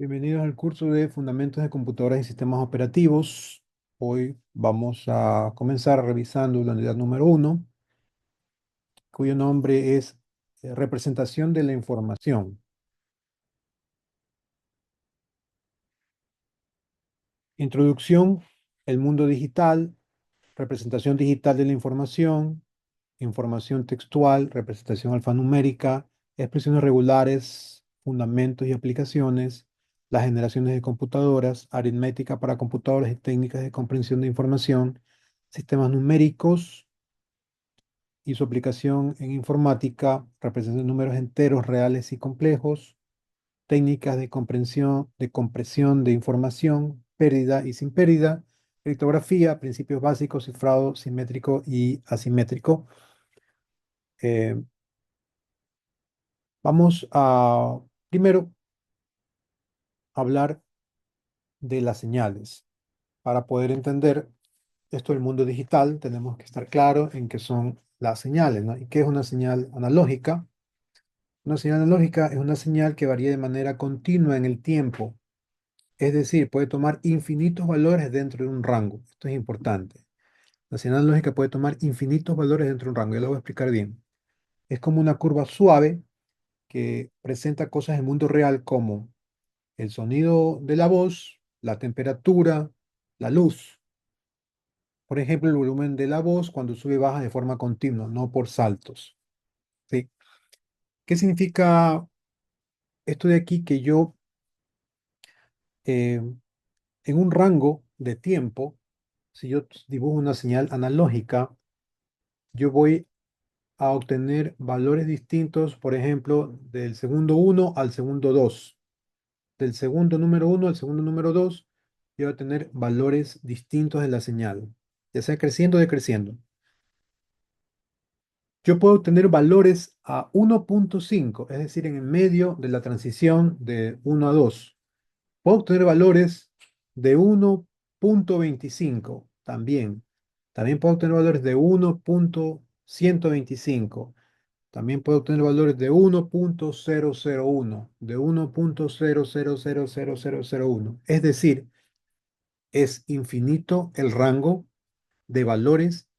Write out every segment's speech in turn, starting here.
Bienvenidos al curso de Fundamentos de Computadoras y Sistemas Operativos. Hoy vamos a comenzar revisando la unidad número uno, cuyo nombre es Representación de la Información. Introducción, el mundo digital, representación digital de la información, información textual, representación alfanumérica, expresiones regulares, fundamentos y aplicaciones, las generaciones de computadoras, aritmética para computadoras y técnicas de comprensión de información, sistemas numéricos y su aplicación en informática, representación de números enteros, reales y complejos, técnicas de compresión de información, pérdida y sin pérdida, criptografía, principios básicos, cifrado simétrico y asimétrico. Eh, Vamos a primero hablar de las señales. Para poder entender esto del mundo digital, tenemos que estar claros en qué son las señales, ¿no? ¿Y qué es una señal analógica? Una señal analógica es una señal que varía de manera continua en el tiempo, es decir, puede tomar infinitos valores dentro de un rango. Esto es importante. La señal analógica puede tomar infinitos valores dentro de un rango. Ya lo voy a explicar bien. Es como una curva suave que presenta cosas del mundo real como el sonido de la voz, la temperatura, la luz. Por ejemplo, el volumen de la voz cuando sube y baja de forma continua, no por saltos. ¿Sí? ¿Qué significa esto de aquí? Que yo, en un rango de tiempo, si yo dibujo una señal analógica, yo voy a obtener valores distintos, por ejemplo, del segundo uno al segundo 2, del segundo número uno al segundo número 2, yo voy a tener valores distintos de la señal, ya sea creciendo o decreciendo. Yo puedo obtener valores a 1.5, es decir, en el medio de la transición de uno a 2. Puedo obtener valores de 1.25 también. También puedo obtener valores de 1.125. También puedo obtener valores de 1.001, de 1.0000001. Es decir, es infinito el rango de valores,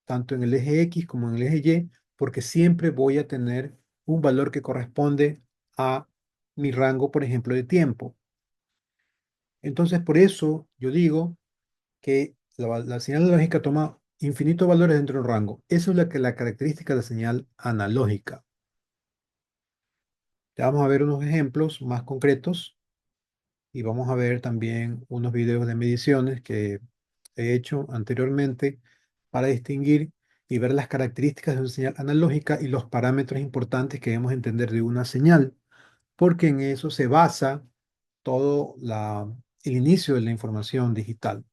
tanto en el eje X como en el eje Y, porque siempre voy a tener un valor que corresponde a mi rango, por ejemplo, de tiempo. Entonces, por eso yo digo que la señal analógica toma infinitos valores dentro de un rango. Eso es la característica de la señal analógica. Ya vamos a ver unos ejemplos más concretos y vamos a ver también unos videos de mediciones que he hecho anteriormente para distinguir y ver las características de una señal analógica y los parámetros importantes que debemos entender de una señal, porque en eso se basa todo el inicio de la información digital.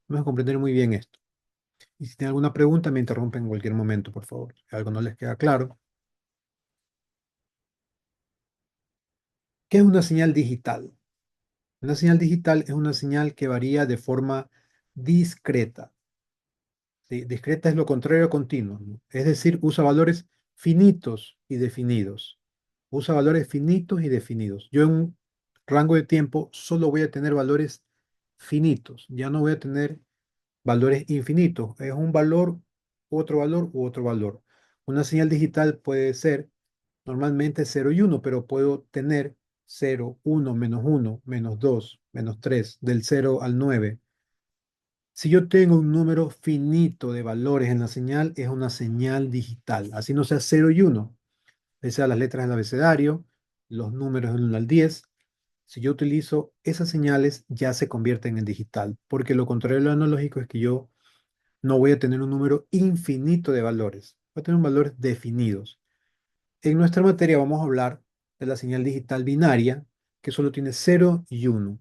Vamos a comprender muy bien esto. Y si tienen alguna pregunta, me interrumpen en cualquier momento, por favor. Si algo no les queda claro. ¿Qué es una señal digital? Una señal digital es una señal que varía de forma discreta. ¿Sí? Discreta es lo contrario a continuo, ¿no? Es decir, usa valores finitos y definidos. Usa valores finitos y definidos. Yo en un rango de tiempo solo voy a tener valores finitos. Ya no voy a tener valores infinitos. Es un valor, otro valor u otro valor. Una señal digital puede ser normalmente cero y uno, pero puedo tener cero, uno, menos 2, menos 3, del cero al 9. Si yo tengo un número finito de valores en la señal, es una señal digital. Así no sea cero y uno, sea las letras del abecedario, los números del 1 al 10. Si yo utilizo esas señales, ya se convierten en digital, porque lo contrario de lo analógico es que yo no voy a tener un número infinito de valores, voy a tener valores definidos. En nuestra materia vamos a hablar de la señal digital binaria, que solo tiene cero y uno,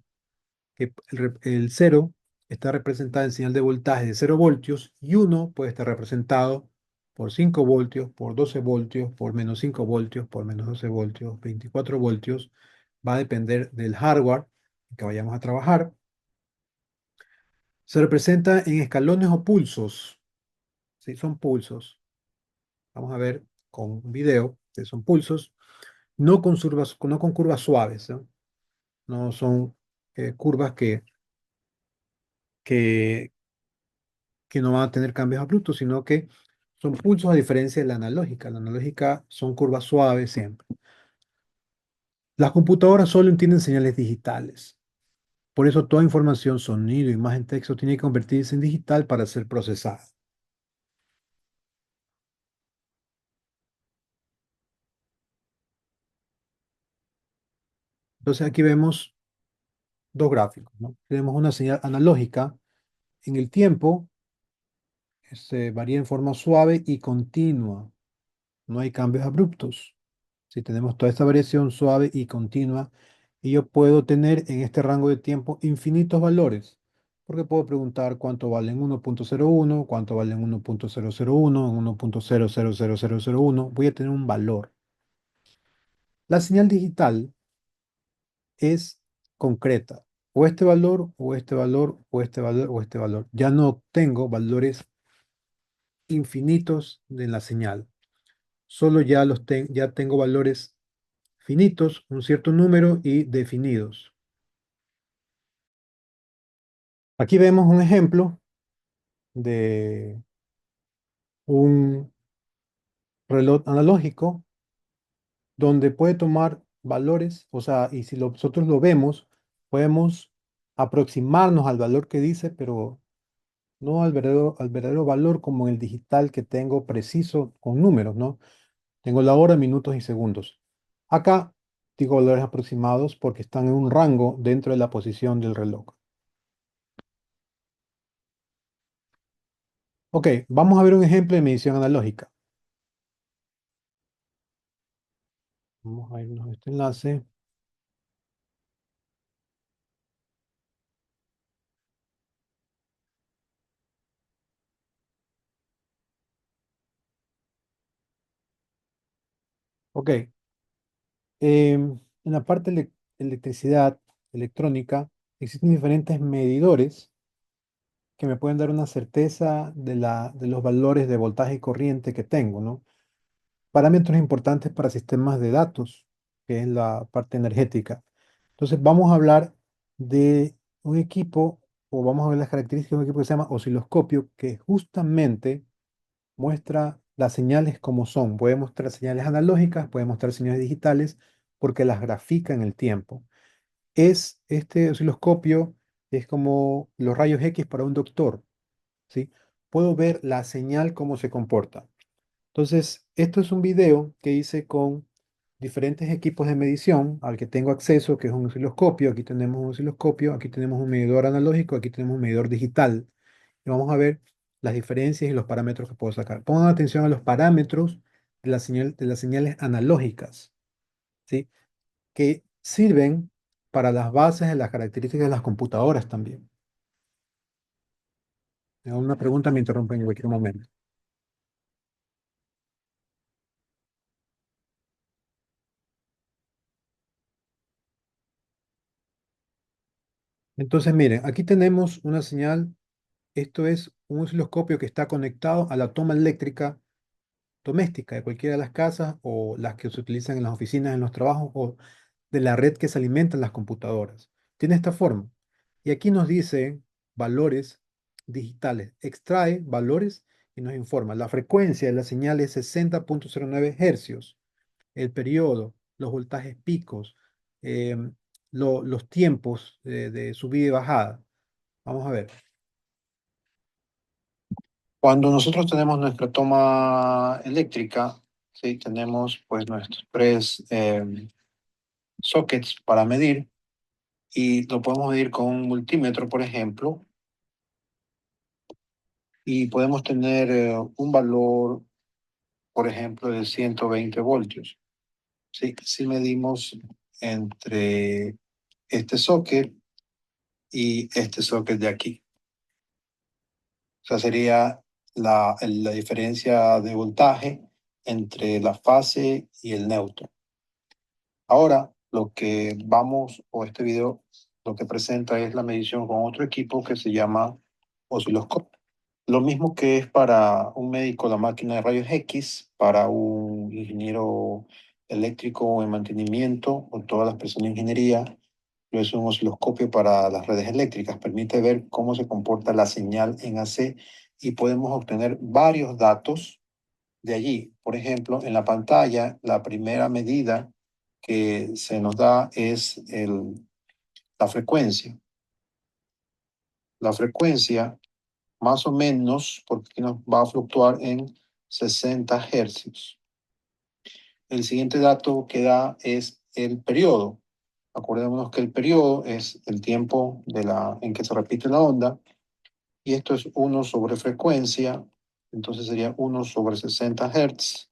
que el 0 está representado en señal de voltaje de 0 voltios y uno puede estar representado por 5 voltios, por 12 voltios, por menos 5 voltios, por menos 12 voltios, 24 voltios. Va a depender del hardware que vayamos a trabajar. Se representa en escalones o pulsos. ¿Sí? Son pulsos. Vamos a ver con un video que son pulsos, no con curvas suaves, ¿no? No son curvas que, que no van a tener cambios abruptos, sino que son pulsos a diferencia de la analógica. La analógica son curvas suaves siempre. Las computadoras solo entienden señales digitales. Por eso toda información, sonido, imagen, texto tiene que convertirse en digital para ser procesada. Entonces aquí vemos dos gráficos, ¿no? Tenemos una señal analógica en el tiempo, se varía en forma suave y continua. No hay cambios abruptos. Si tenemos toda esta variación suave y continua, y yo puedo tener en este rango de tiempo infinitos valores, porque puedo preguntar cuánto vale en 1.01, cuánto vale en 1.001, en 1.0000001. Voy a tener un valor. La señal digital es concreta. O este valor, o este valor, o este valor, o este valor. Ya no tengo valores infinitos en la señal. Solo ya tengo valores finitos, un cierto número y definidos. Aquí vemos un ejemplo de un reloj analógico donde puede tomar valores, o sea, y si nosotros lo vemos, podemos aproximarnos al valor que dice, pero no al verdadero valor como en el digital que tengo preciso con números, ¿no? Tengo la hora, minutos y segundos. Acá digo valores aproximados porque están en un rango dentro de la posición del reloj. Ok, vamos a ver un ejemplo de medición analógica. Vamos a irnos a este enlace. Ok, en la parte de electricidad electrónica existen diferentes medidores que me pueden dar una certeza de los valores de voltaje y corriente que tengo, ¿no? Parámetros importantes para sistemas de datos, que es la parte energética. Entonces vamos a hablar de un equipo, o vamos a ver las características de un equipo que se llama osciloscopio, que justamente muestra las señales como son. Puede mostrar señales analógicas, puede mostrar señales digitales, porque las grafica en el tiempo. Este osciloscopio es como los rayos X para un doctor, ¿sí? Puedo ver la señal cómo se comporta. Entonces, esto es un video que hice con diferentes equipos de medición al que tengo acceso, que es un osciloscopio. Aquí tenemos un osciloscopio, aquí tenemos un medidor analógico, aquí tenemos un medidor digital. Y vamos a ver las diferencias y los parámetros que puedo sacar. Pongan atención a los parámetros de las señales analógicas, ¿sí? Que sirven para las bases de las características de las computadoras también. Tengo una pregunta, me interrumpen en cualquier momento. Entonces, miren, aquí tenemos una señal. Esto es un osciloscopio que está conectado a la toma eléctrica doméstica de cualquiera de las casas o las que se utilizan en las oficinas, en los trabajos o de la red que se alimentan las computadoras. Tiene esta forma. Y aquí nos dice valores digitales. Extrae valores y nos informa. La frecuencia de la señal es 60.09 hercios. El periodo, los voltajes picos, em, los tiempos de subida y bajada. Vamos a ver. Cuando nosotros tenemos nuestra toma eléctrica, ¿sí? Tenemos pues nuestros tres sockets para medir y lo podemos medir con un multímetro, por ejemplo, y podemos tener un valor, por ejemplo, de 120 voltios. ¿Sí? Si medimos entre este socket y este socket de aquí. O sea, sería la diferencia de voltaje entre la fase y el neutro. Ahora, lo que vamos, o este video, lo que presenta es la medición con otro equipo que se llama osciloscopio. Lo mismo que es para un médico la máquina de rayos X, para un ingeniero eléctrico en mantenimiento o todas las personas de ingeniería, Es un osciloscopio para las redes eléctricas. Permite ver cómo se comporta la señal en AC y podemos obtener varios datos de allí. Por ejemplo, en la pantalla, la primera medida que se nos da es la frecuencia. La frecuencia, más o menos, porque aquí nos va a fluctuar en 60 hercios. El siguiente dato que da es el periodo. Acordémonos que el periodo es el tiempo en que se repite la onda, y esto es 1 sobre frecuencia, entonces sería 1 sobre 60 Hz,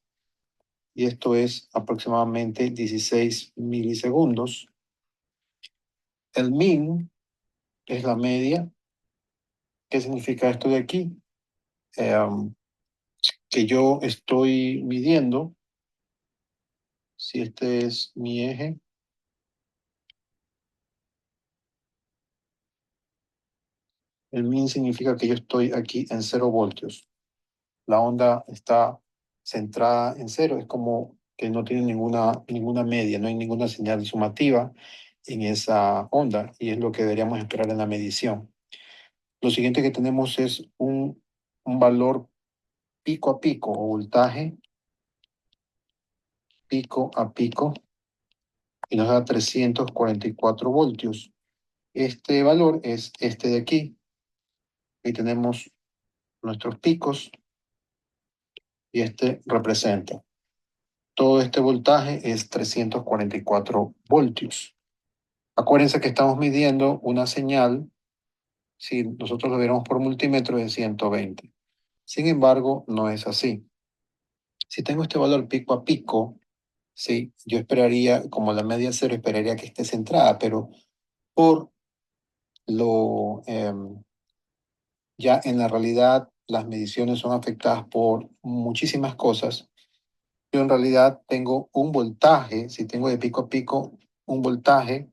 y esto es aproximadamente 16 milisegundos. El min es la media. ¿Qué significa esto de aquí? Um, que yo estoy midiendo, si este es mi eje, el min significa que yo estoy aquí en 0 voltios. La onda está centrada en cero, es como que no tiene ninguna media, no hay ninguna señal sumativa en esa onda, y es lo que deberíamos esperar en la medición. Lo siguiente que tenemos es un valor pico a pico o voltaje pico a pico, y nos da 344 voltios. Este valor es este de aquí. Ahí tenemos nuestros picos y este representa. Todo este voltaje es 344 voltios. Acuérdense que estamos midiendo una señal, si nosotros lo viéramos por multímetro, de 120. Sin embargo, no es así. Si tengo este valor pico a pico, sí, yo esperaría, como la media cero, esperaría que esté centrada, pero por lo ya en la realidad las mediciones son afectadas por muchísimas cosas. Yo en realidad tengo un voltaje, si tengo de pico a pico un voltaje,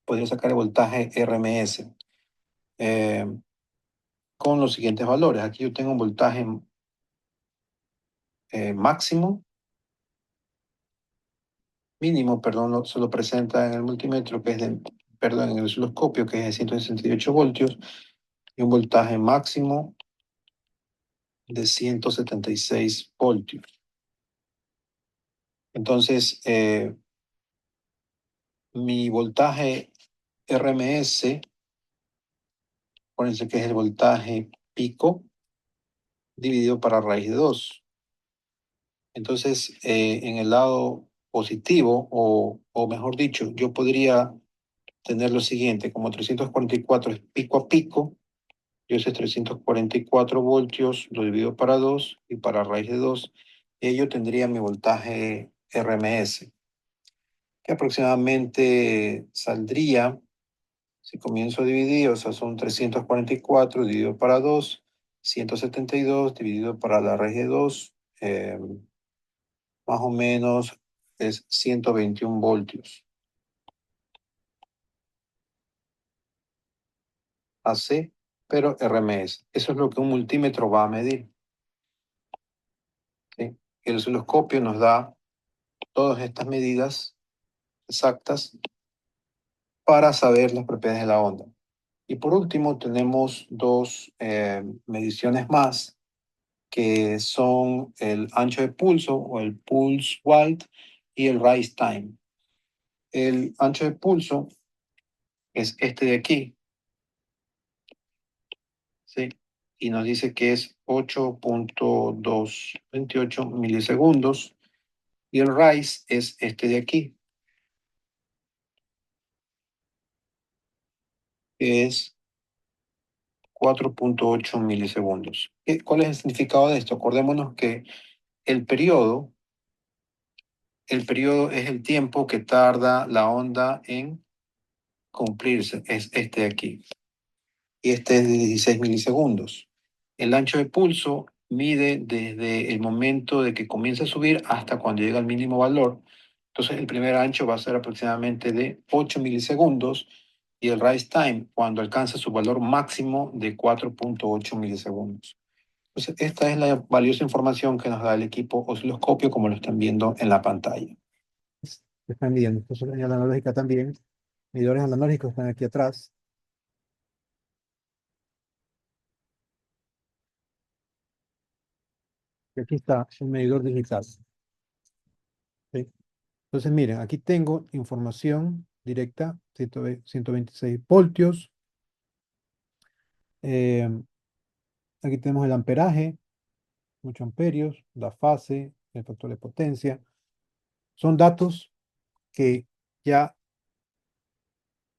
podría sacar el voltaje RMS eh, con los siguientes valores. Aquí yo tengo un voltaje máximo, mínimo, perdón, se lo presenta en el multímetro, que es perdón, en el osciloscopio, que es de 168 voltios, y un voltaje máximo de 176 voltios. Entonces, mi voltaje RMS, acuérdense que es el voltaje pico dividido para raíz de 2. Entonces, en el lado positivo, o mejor dicho, yo podría tener lo siguiente: como 344 es pico a pico, yo ese 344 voltios lo divido para 2 y para raíz de 2, y yo tendría mi voltaje RMS, que aproximadamente saldría, si comienzo a dividir, o sea, son 344 dividido para 2, 172 dividido para la raíz de 2, más o menos es 121 voltios. AC, pero RMS. Eso es lo que un multímetro va a medir, ¿sí? El osciloscopio nos da todas estas medidas exactas para saber las propiedades de la onda. Y por último, tenemos dos mediciones más, que son el ancho de pulso o el pulse width y el rise time. El ancho de pulso es este de aquí, ¿sí? Y nos dice que es 8.228 milisegundos, y el rise es este de aquí, que es 4.8 milisegundos. ¿Cuál es el significado de esto? Acordémonos que el periodo, el periodo es el tiempo que tarda la onda en cumplirse, es este de aquí, y este es de 16 milisegundos. El ancho de pulso mide desde el momento de que comienza a subir hasta cuando llega al mínimo valor. Entonces el primer ancho va a ser aproximadamente de 8 milisegundos, y el rise time cuando alcanza su valor máximo de 4.8 milisegundos. Entonces esta es la valiosa información que nos da el equipo osciloscopio, como lo están viendo en la pantalla. Se están midiendo. Esto es la lógica también. Medidores analógicos están aquí atrás. Y aquí está un medidor digital. ¿Sí? Entonces, miren, aquí tengo información directa, 126 voltios. Eh, Aquí tenemos el amperaje, 8 amperios, la fase, el factor de potencia. Son datos que ya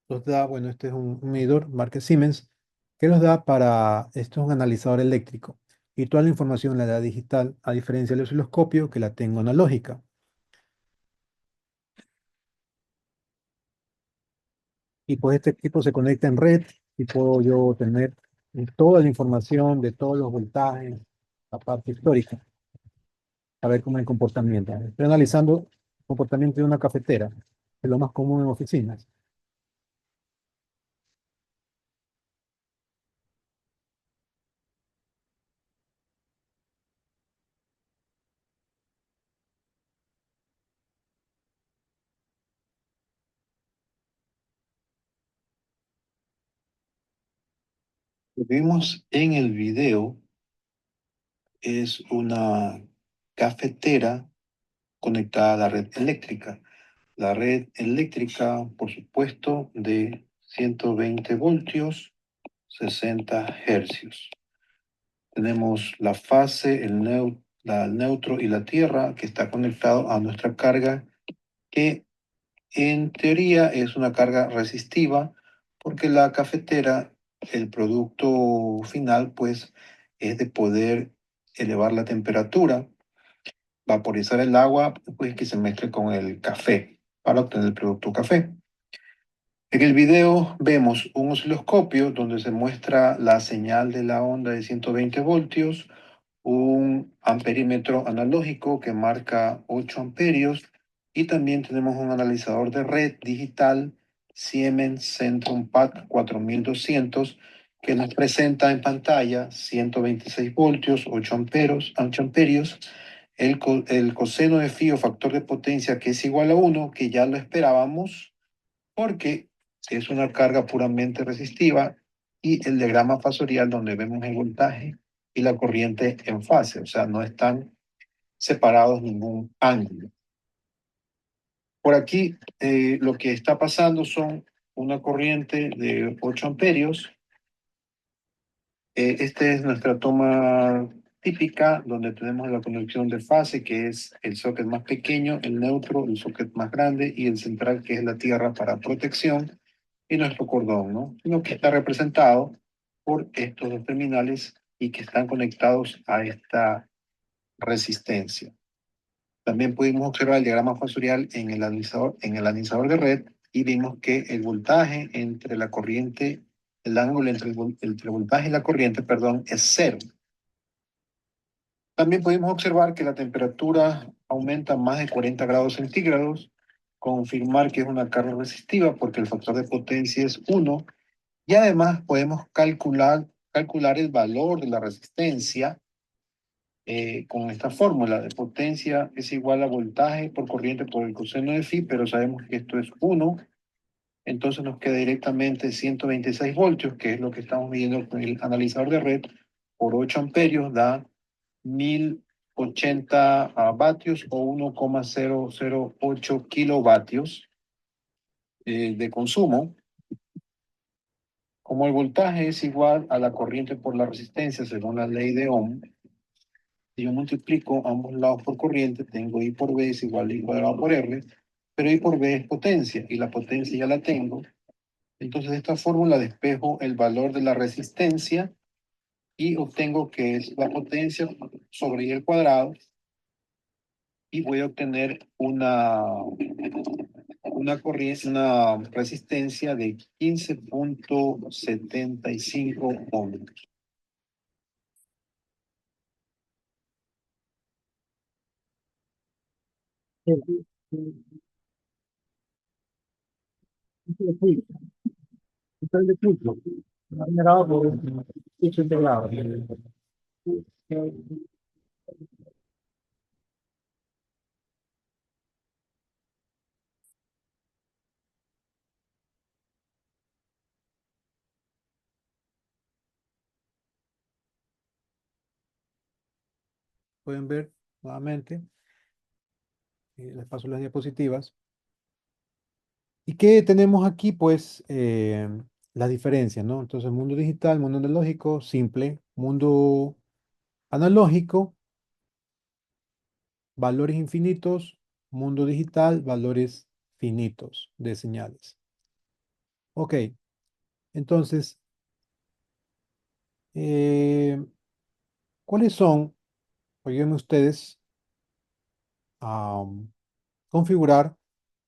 los da, bueno, este es un medidor, marca Siemens, que los da para, esto es un analizador eléctrico. Y toda la información la da digital, a diferencia del osciloscopio, que la tengo analógica. Y pues este equipo se conecta en red y puedo yo tener toda la información de todos los voltajes, la parte histórica, a ver cómo es el comportamiento. Estoy analizando el comportamiento de una cafetera, que es lo más común en oficinas. Lo que vimos en el video es una cafetera conectada a la red eléctrica. La red eléctrica, por supuesto, de 120 voltios, 60 hercios. Tenemos la fase, el neutro y la tierra que está conectado a nuestra carga, que en teoría es una carga resistiva, porque la cafetera, el producto final, pues, es de poder elevar la temperatura, vaporizar el agua, pues que se mezcle con el café para obtener el producto café. En el video vemos un osciloscopio donde se muestra la señal de la onda de 120 voltios, un amperímetro analógico que marca 8 amperios y también tenemos un analizador de red digital Siemens Centrum PAC 4200 que nos presenta en pantalla 126 voltios, 8 amperios, el coseno de phi o factor de potencia que es igual a 1, que ya lo esperábamos porque es una carga puramente resistiva, y el diagrama fasorial donde vemos el voltaje y la corriente en fase, o sea, no están separados ningún ángulo. Por aquí lo que está pasando son una corriente de 8 amperios. Esta es nuestra toma típica donde tenemos la conexión de fase, que es el socket más pequeño, el neutro, el socket más grande y el central, que es la tierra para protección, y nuestro cordón, ¿no? Sino que está representado por estos dos terminales y que están conectados a esta resistencia. También pudimos observar el diagrama fasorial en el analizador de red, y vimos que el voltaje entre la corriente, el ángulo entre el voltaje y la corriente, perdón, es cero. También pudimos observar que la temperatura aumenta más de 40 grados centígrados, confirmar que es una carga resistiva porque el factor de potencia es 1, y además podemos calcular el valor de la resistencia con esta fórmula de potencia es igual a voltaje por corriente por el coseno de phi, pero sabemos que esto es 1, entonces nos queda directamente 126 voltios, que es lo que estamos midiendo con el analizador de red, por 8 amperios da 1080 vatios o 1,008 kilovatios de consumo. Como el voltaje es igual a la corriente por la resistencia según la ley de Ohm, si yo multiplico ambos lados por corriente, tengo I por B es igual a I cuadrado por R, pero I por B es potencia y la potencia ya la tengo. Entonces de esta fórmula despejo el valor de la resistencia y obtengo que es la potencia sobre I al cuadrado, y voy a obtener una corriente, una resistencia de 15,75 ohms. Entonces, de curso, generado por un curso integrado. pueden ver nuevamente. Les paso las diapositivas. ¿Y qué tenemos aquí? Pues las diferencias, ¿no? Entonces, mundo digital, mundo analógico, simple. Mundo analógico, valores infinitos. Mundo digital, valores finitos de señales. Ok, entonces, eh, ¿cuáles son? Ayúdenme ustedes a configurar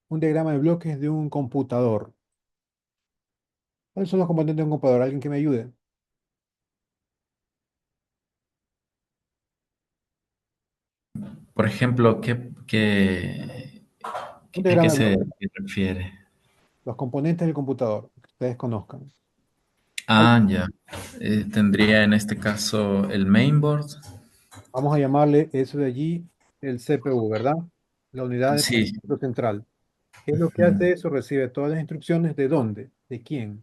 un diagrama de bloques de un computador. ¿Cuáles son los componentes de un computador? ¿Alguien que me ayude? Por ejemplo, Un ¿a qué diagrama de se bloques. refiere? Los componentes del computador que ustedes conozcan. ¿Cuál- Ah, ya. Tendría en este caso el mainboard. Vamos a llamarle eso de allí el CPU, ¿verdad? La unidad de Sí, procesamiento central. ¿Qué es lo que ujú, hace eso? Recibe todas las instrucciones de dónde, de quién.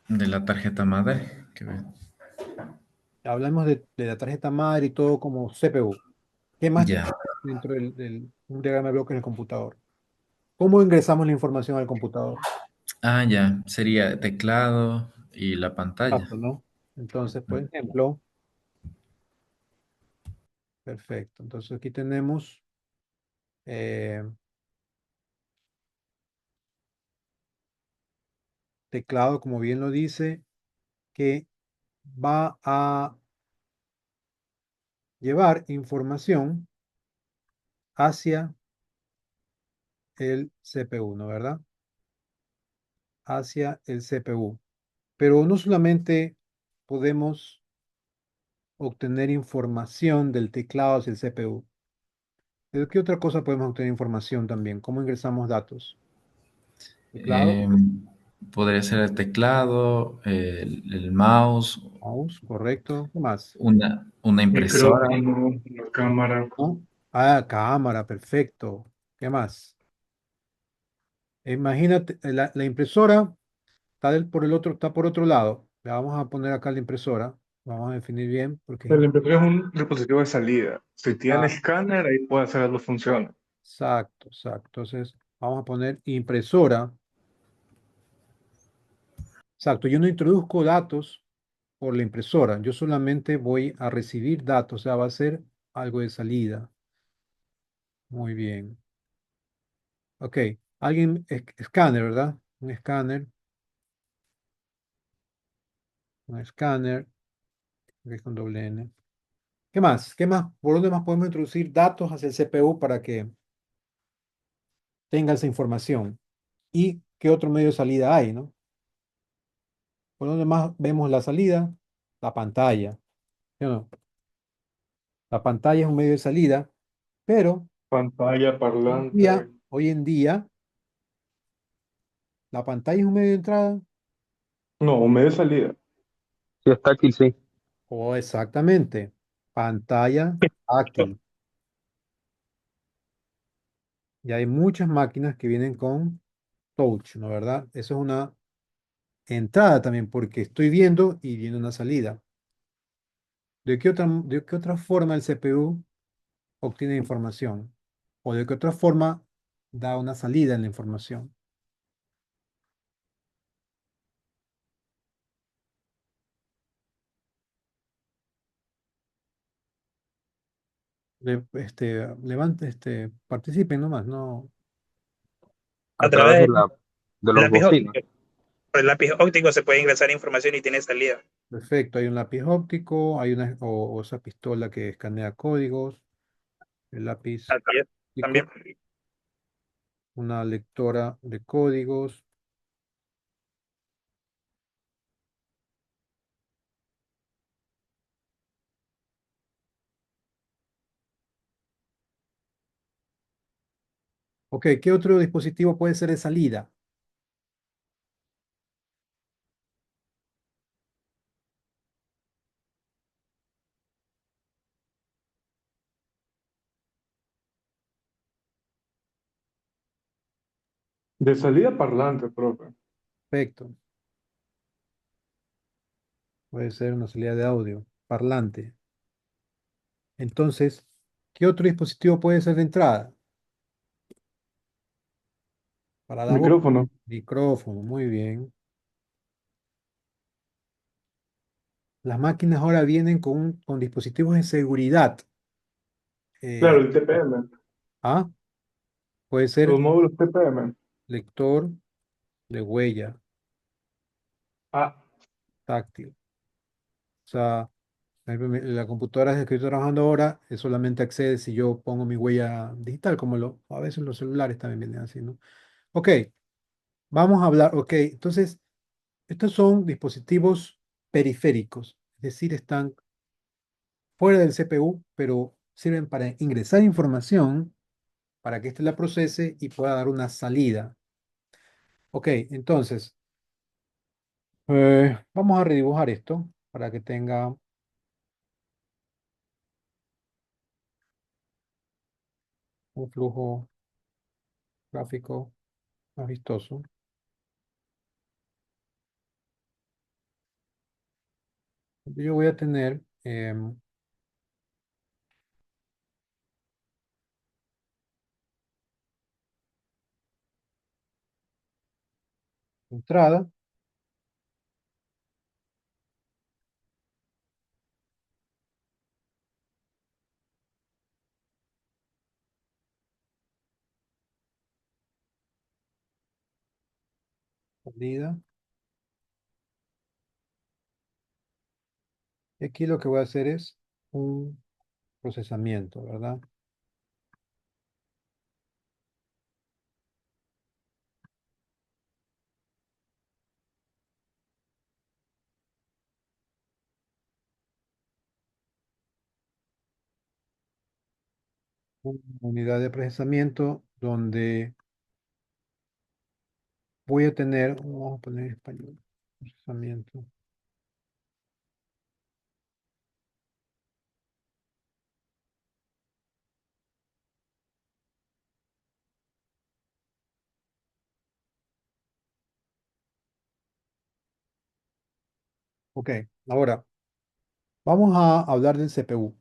de la tarjeta madre. Hablamos de la tarjeta madre y todo como CPU. ¿Qué más Ya. dentro del un diagrama de bloques del computador? ¿Cómo ingresamos la información al computador? Ah, ya. Sería teclado y la pantalla. Exacto, ¿no? Entonces, por ejemplo, perfecto. Entonces aquí tenemos eh, teclado, como bien lo dice, que va a llevar información hacia el CPU, ¿no? ¿Verdad? Hacia el CPU. Pero no solamente podemos obtener información del teclado hacia el CPU. ¿De qué otra cosa podemos obtener información también? ¿Cómo ingresamos datos? Teclado, Eh, Podría ser el teclado, el mouse, mouse, correcto. ¿Qué más? una impresora. Micrófono, la cámara. ¿No? Ah, cámara, perfecto. ¿Qué más? Imagínate, la impresora por el otro, está por otro lado. Le vamos a poner acá la impresora. Vamos a definir bien porque El impresor es un dispositivo de salida. Si tiene ah, escáner, ahí puede hacer las dos funciones. exacto, exacto. Entonces, vamos a poner impresora. Exacto, yo no introduzco datos por la impresora. Yo solamente voy a recibir datos. O sea, va a ser algo de salida. Muy bien. Ok. Alguien, escáner, ¿verdad? Un escáner. Un escáner. Que es con doble N. ¿Qué más? ¿Qué más? ¿Por dónde más podemos introducir datos hacia el CPU para que tenga esa información? ¿Y qué otro medio de salida hay, no? ¿Por dónde más vemos la salida? La pantalla. ¿Sí o no? La pantalla es un medio de salida, pero Pantalla, parlante. hoy en día, la pantalla es un medio de entrada. No, un medio de salida. Si es táctil, sí. O exactamente, pantalla táctil. Y hay muchas máquinas que vienen con touch, ¿no? ¿Verdad? Eso es una entrada también, porque estoy viendo y viene una salida. ¿De qué otra forma el CPU obtiene información? ¿O de qué otra forma da una salida en la información? Levante, participen nomás, ¿no? A A través través de del de los lápiz bocinas. óptico. Por el lápiz óptico se puede ingresar información y tiene salida. Perfecto, hay un lápiz óptico, hay o esa pistola que escanea códigos, el lápiz También, también. óptico, una lectora de códigos. Ok, ¿qué otro dispositivo puede ser de salida? De salida, parlante, profe. Perfecto, puede ser una salida de audio, parlante. Entonces, ¿qué otro dispositivo puede ser de entrada? Para la voz. Micrófono. Micrófono, muy bien. Las máquinas ahora vienen con dispositivos de seguridad. Claro, Eh, el TPM. ah, puede ser Los módulos TPM. lector de huella Ah, táctil. O sea, por ejemplo, la computadora que estoy trabajando ahora solamente accede si yo pongo mi huella digital, como a veces los celulares también vienen así, ¿no? Ok, vamos a hablar. Ok, entonces, estos son dispositivos periféricos, es decir, están fuera del CPU, pero sirven para ingresar información para que éste la procese y pueda dar una salida. Ok, entonces, vamos a redibujar esto para que tenga un flujo gráfico más vistoso. Yo voy a tener entrada, salida. Y aquí lo que voy a hacer es un procesamiento, ¿verdad? Una unidad de procesamiento donde voy a tener, vamos a poner en español, procesamiento. Ok, ahora vamos a hablar del CPU.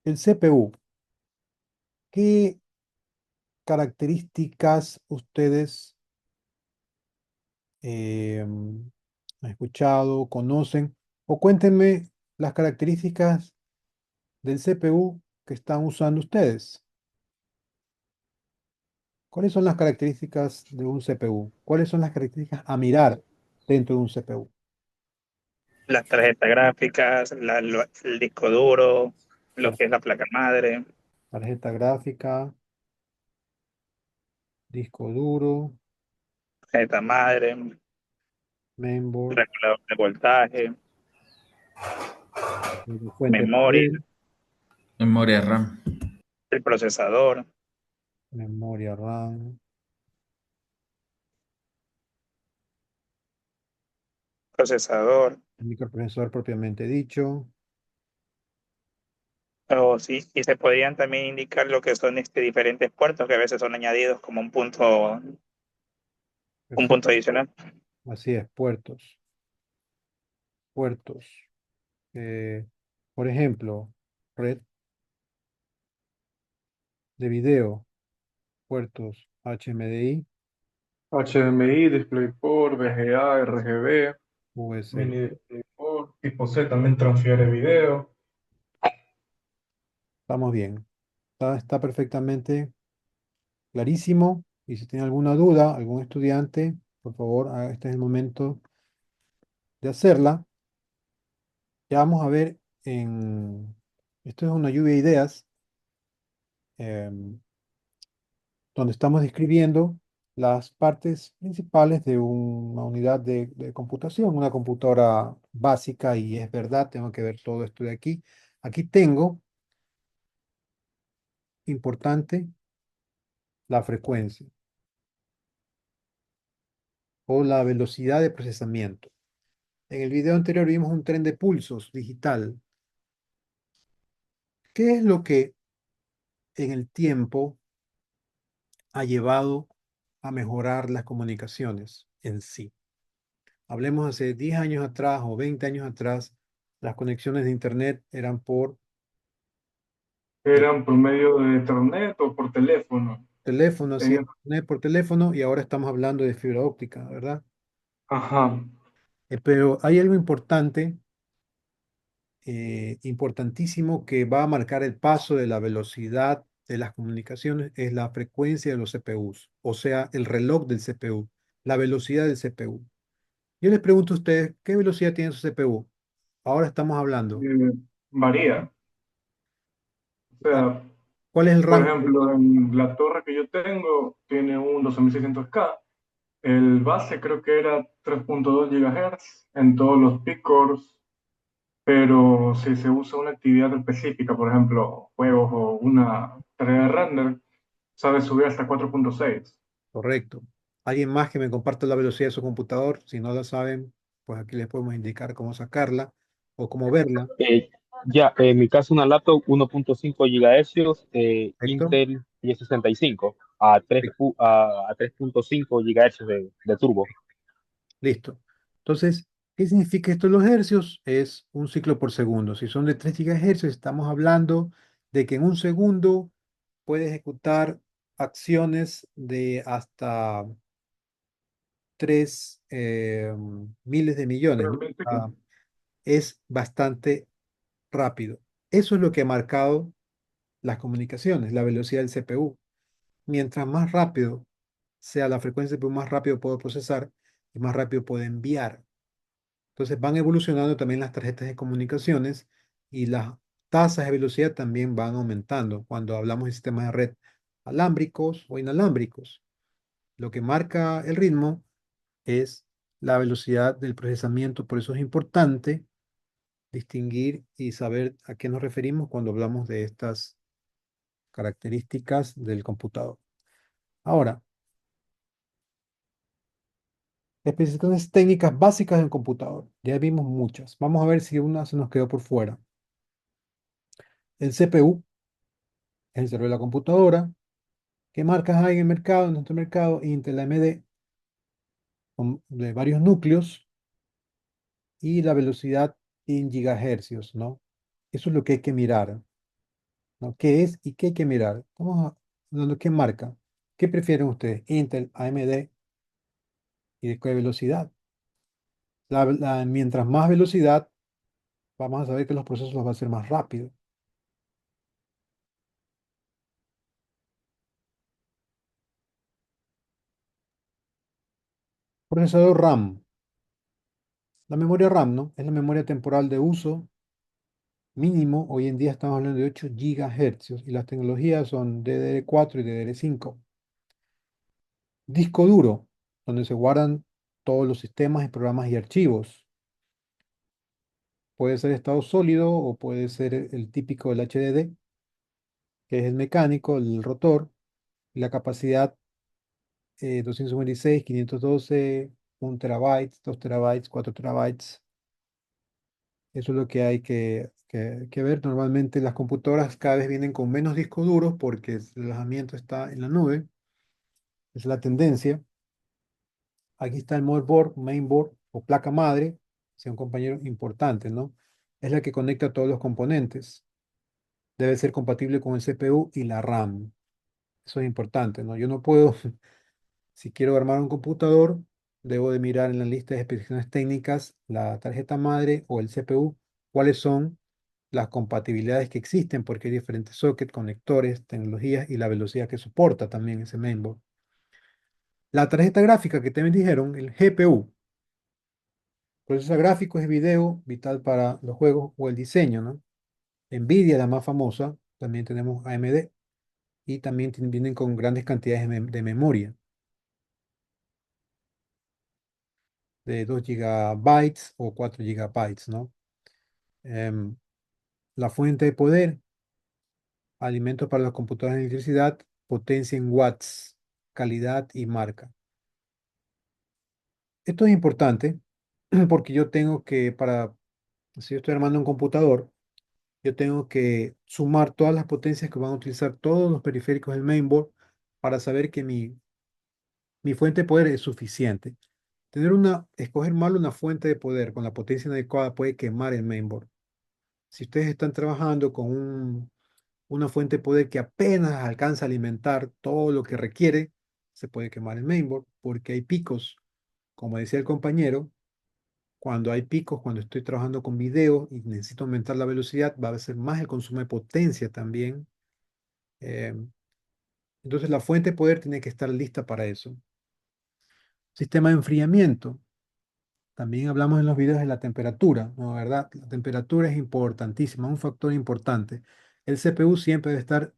El CPU, ¿qué características ustedes han escuchado, conocen? O cuéntenme las características del CPU que están usando ustedes. ¿Cuáles son las características de un CPU? ¿Cuáles son las características a mirar dentro de un CPU? Las tarjetas gráficas, el disco duro, lo Tar- que es la placa madre, Tarjeta gráfica, disco duro, tarjeta madre, mainboard, regulador de voltaje, fuente de memoria, poder, Memoria RAM. el procesador, memoria RAM, procesador, el microprocesador propiamente dicho. o sí, y se podrían también indicar lo que son diferentes puertos que a veces son añadidos como un Perfecto. punto adicional. Así es, puertos. Puertos. Eh, por ejemplo, red de video, puertos HMDI, HDMI, DisplayPort, VGA, RGB, USB. mini DisplayPort, tipo C también transfiere video. Estamos bien. Está perfectamente clarísimo. Y si tiene alguna duda, algún estudiante, por favor, este es el momento de hacerla. Ya vamos a ver esto es una lluvia de ideas, em, donde estamos describiendo las partes principales de una unidad de computación, una computadora básica, y es verdad, tengo que ver todo esto de aquí. Aquí tengo, importante, la frecuencia o la velocidad de procesamiento. En el video anterior vimos un tren de pulsos digital. ¿Qué es lo que en el tiempo ha llevado a mejorar las comunicaciones en sí? Hablemos hace 10 años atrás o 20 años atrás, las conexiones de Internet eran por Eran por medio de internet o por teléfono. teléfono, así, En- Internet por teléfono, y ahora estamos hablando de fibra óptica, ¿verdad? ajá. Pero hay algo importante, importantísimo, que va a marcar el paso de la velocidad de las comunicaciones, es la frecuencia de los CPUs, o sea, el reloj del CPU, la velocidad del CPU. Yo les pregunto a ustedes, ¿qué velocidad tiene su CPU? Ahora estamos hablando. eh, Varía. O Ah, sea, ¿cuál es el por rango? ejemplo, en la torre que yo tengo tiene un 12600K. El base creo que era 3.2 GHz en todos los picos, pero si se usa una actividad específica, por ejemplo, juegos o una tarea de render, sabe subir hasta 4.6. Correcto. ¿Alguien más que me comparta la velocidad de su computador? Si no la saben, pues aquí les podemos indicar cómo sacarla o cómo verla. Ya, en mi caso una laptop 1.5 GHz, Perfecto. Intel 1065 a 3, a 3.5 GHz de turbo. Listo. Entonces, ¿qué significa esto de los hercios? Es un ciclo por segundo. Si son de 3 gigahercios, estamos hablando de que en un segundo puede ejecutar acciones de hasta 3 miles de millones, ¿no? Realmente que Ah, es bastante rápido. Eso es lo que ha marcado las comunicaciones, la velocidad del CPU. Mientras más rápido sea la frecuencia del CPU, más rápido puedo procesar y más rápido puedo enviar. Entonces van evolucionando también las tarjetas de comunicaciones y las tasas de velocidad también van aumentando cuando hablamos de sistemas de red alámbricos o inalámbricos. Lo que marca el ritmo es la velocidad del procesamiento, por eso es importante distinguir y saber a qué nos referimos cuando hablamos de estas características del computador. Ahora, especificaciones técnicas básicas del computador. Ya vimos muchas. Vamos a ver si una se nos quedó por fuera. El CPU es el cerebro de la computadora. ¿Qué marcas hay en el mercado? En nuestro mercado, Intel AMD, de varios núcleos y la velocidad en gigahercios, ¿no? Eso es lo que hay que mirar, ¿no? ¿Qué es y qué hay que mirar? Estamos hablando de qué marca. ¿Qué prefieren ustedes? Intel, AMD y de qué velocidad. Mientras más velocidad, vamos a saber que los procesos los va a hacer más rápido. Procesador RAM. La memoria RAM, ¿no? Es la memoria temporal de uso mínimo. Hoy en día estamos hablando de 8 gigahercios y las tecnologías son DDR4 y DDR5. Disco duro, donde se guardan todos los sistemas y programas y archivos. Puede ser estado sólido o puede ser el típico del HDD, que es el mecánico, el rotor, y la capacidad 256, 512, 1 TB, 2 TB, 4 TB. Eso es lo que hay que ver. Normalmente las computadoras cada vez vienen con menos discos duros porque el alojamiento está en la nube. Es la tendencia. Aquí está el motherboard, mainboard o placa madre, sea un compañero importante, ¿no? Es la que conecta todos los componentes. Debe ser compatible con el CPU y la RAM. Eso es importante, ¿no? Yo no puedo, si quiero armar un computador, debo de mirar en la lista de especificaciones técnicas la tarjeta madre o el CPU, cuáles son las compatibilidades que existen, porque hay diferentes sockets, conectores, tecnologías y la velocidad que soporta también ese mainboard. La tarjeta gráfica que también dijeron, el GPU, procesador gráfico es video, vital para los juegos o el diseño, ¿no? Nvidia, la más famosa, también tenemos AMD y también vienen con grandes cantidades de memoria, de 2 gigabytes o 4 gigabytes, ¿no? Em, la fuente de poder, alimentos para los computadores de electricidad, potencia en watts, calidad y marca. Esto es importante porque yo tengo que, si yo estoy armando un computador, yo tengo que sumar todas las potencias que van a utilizar todos los periféricos del mainboard para saber que mi fuente de poder es suficiente. escoger mal una fuente de poder con la potencia inadecuada puede quemar el mainboard. Si ustedes están trabajando con una fuente de poder que apenas alcanza a alimentar todo lo que requiere, se puede quemar el mainboard porque hay picos. Como decía el compañero, cuando hay picos, cuando estoy trabajando con video y necesito aumentar la velocidad, va a ser más el consumo de potencia también. Eh, entonces la fuente de poder tiene que estar lista para eso. Sistema de enfriamiento. También hablamos en los videos de la temperatura, ¿no? ¿Verdad? La temperatura es importantísima, un factor importante. El CPU siempre debe estar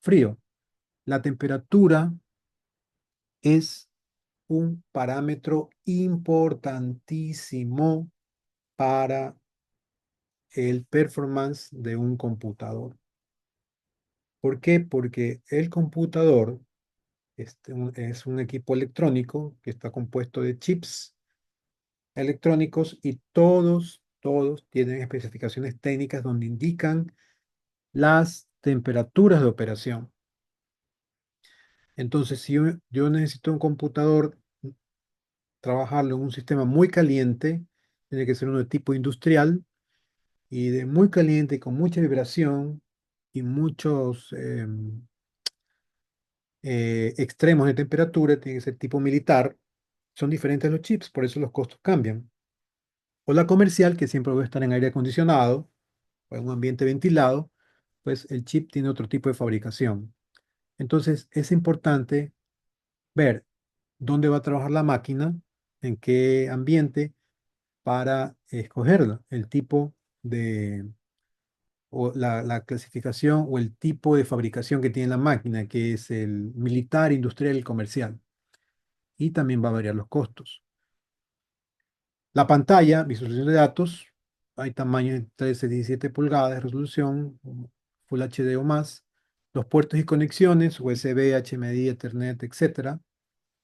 frío. La temperatura es un parámetro importantísimo para el performance de un computador. ¿Por qué? Porque el computador es un equipo electrónico que está compuesto de chips electrónicos y todos tienen especificaciones técnicas donde indican las temperaturas de operación. Entonces, si yo necesito un computador, trabajarlo en un sistema muy caliente, tiene que ser uno de tipo industrial y de muy caliente, con mucha vibración y muchos extremos de temperatura, tiene que ser tipo militar. Son diferentes los chips, por eso los costos cambian. O la comercial, que siempre va a estar en aire acondicionado o en un ambiente ventilado, pues el chip tiene otro tipo de fabricación. Entonces, es importante ver dónde va a trabajar la máquina, en qué ambiente, para escogerla, el tipo de, o la clasificación o el tipo de fabricación que tiene la máquina, que es el militar, industrial y comercial. Y también va a variar los costos. La pantalla, visualización de datos, hay tamaños de 13, 17 pulgadas de resolución, Full HD o más. Los puertos y conexiones, USB, HMI, Ethernet, etcétera,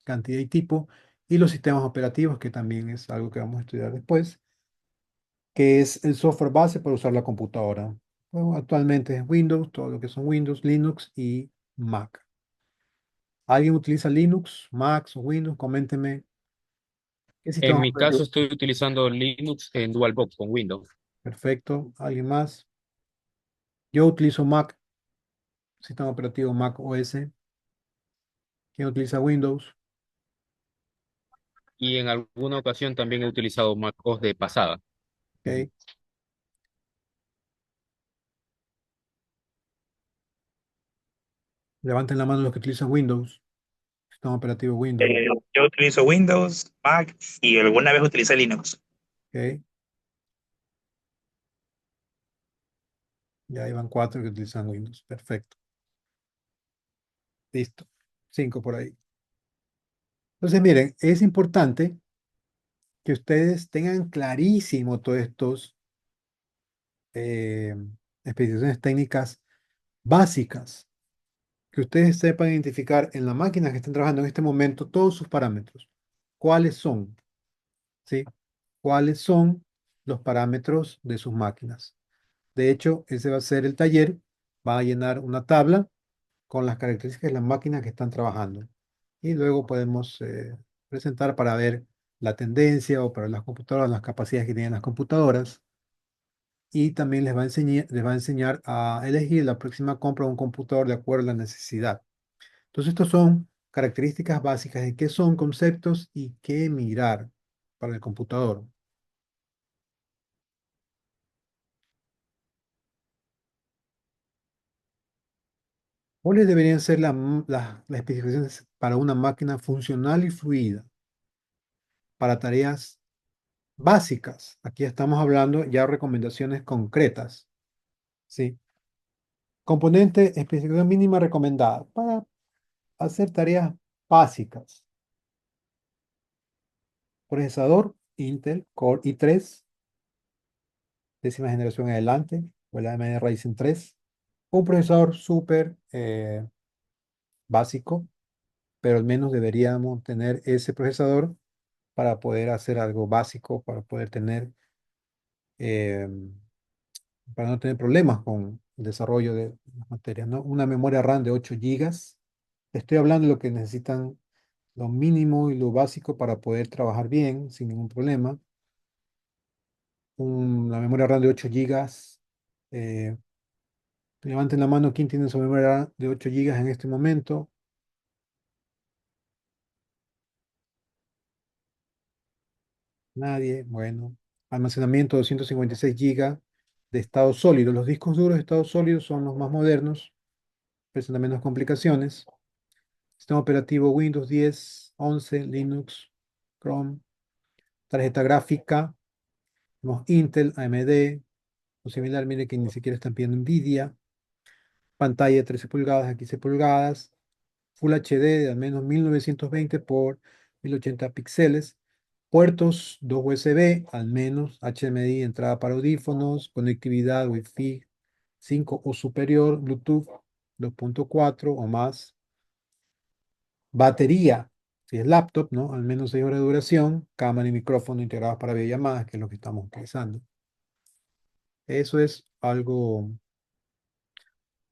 cantidad y tipo. Y los sistemas operativos, que también es algo que vamos a estudiar después, que es el software base para usar la computadora. Bueno, actualmente es Windows, todo lo que son Windows, Linux y Mac. ¿Alguien utiliza Linux, Mac o Windows? Coménteme qué En sistema mi caso operativo. estoy utilizando Linux en DualBox con Windows. Perfecto. ¿Alguien más? Yo utilizo Mac, sistema operativo Mac OS. ¿Quién utiliza Windows? Y en alguna ocasión también he utilizado MacOS de pasada. Ok. Levanten la mano los que utilizan Windows, sistema operativo Windows. Yo utilizo Windows, Mac y alguna vez utilicé Linux. Ok. Ya iban cuatro que utilizan Windows. Perfecto. Listo. Cinco por ahí. Entonces, miren, es importante que ustedes tengan clarísimo todos estos eh, especificaciones técnicas básicas, que ustedes sepan identificar en la máquina que están trabajando en este momento todos sus parámetros. ¿Cuáles son? ¿Sí? ¿Cuáles son los parámetros de sus máquinas? De hecho, ese va a ser el taller. Va a llenar una tabla con las características de las máquinas que están trabajando. Y luego podemos presentar para ver la tendencia o para las computadoras, las capacidades que tienen las computadoras. Y también les va a enseñar a elegir la próxima compra de un computador de acuerdo a la necesidad. Entonces, estos son características básicas de qué son conceptos y qué mirar para el computador. ¿Cuáles deberían ser las especificaciones para una máquina funcional y fluida? Para tareas básicas. Aquí estamos hablando ya de recomendaciones concretas. ¿Sí? Componente, especificación mínima recomendada para hacer tareas básicas. Procesador Intel Core i3, décima generación en adelante, o el AMD Ryzen 3. Un procesador súper básico, pero al menos deberíamos tener ese procesador para poder hacer algo básico, para poder tener, eh, para no tener problemas con el desarrollo de las materias, ¿no? Una memoria RAM de 8 gigas. Estoy hablando de lo que necesitan lo mínimo y lo básico para poder trabajar bien sin ningún problema. Una memoria RAM de 8 gigas. eh, Levanten la mano quién tiene su memoria RAM de 8 gigas en este momento. Nadie. Bueno. Almacenamiento 256 gigas de estado sólido. Los discos duros de estado sólido son los más modernos, presentan menos complicaciones. Sistema operativo Windows 10, 11, Linux, Chrome. Tarjeta gráfica, tenemos Intel, AMD, o similar, mire que ni siquiera están pidiendo Nvidia. Pantalla de 13 pulgadas a 15 pulgadas. Full HD de al menos 1920 por 1080 píxeles. Puertos 2 USB, al menos HDMI, entrada para audífonos, conectividad Wi-Fi 5 o superior, Bluetooth 2.4 o más. Batería, si es laptop, ¿no? Al menos 6 horas de duración. Cámara y micrófono integrados para videollamadas, que es lo que estamos utilizando. Eso es algo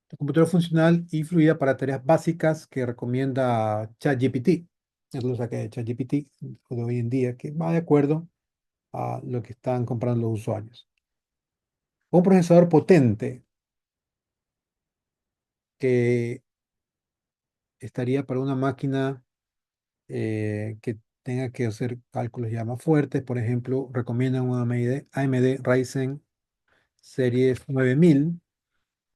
de computadora funcional y fluida para tareas básicas que recomienda ChatGPT. Es lo saqué de ChatGPT de hoy en día, que va de acuerdo a lo que están comprando los usuarios. Un procesador potente que estaría para una máquina que tenga que hacer cálculos ya más fuertes. Por ejemplo, recomiendan un AMD Ryzen Series 9000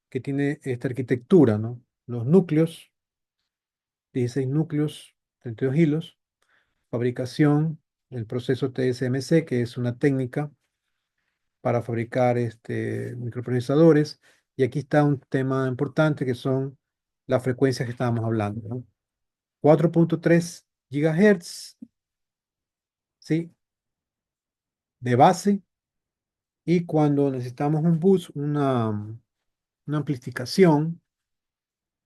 que tiene esta arquitectura, ¿no? Los núcleos, 16 núcleos, 32 hilos, fabricación, el proceso TSMC, que es una técnica para fabricar microprocesadores. Y aquí está un tema importante que son las frecuencias que estábamos hablando, ¿no? 4.3 GHz, ¿sí? De base. Y cuando necesitamos un bus, una amplificación,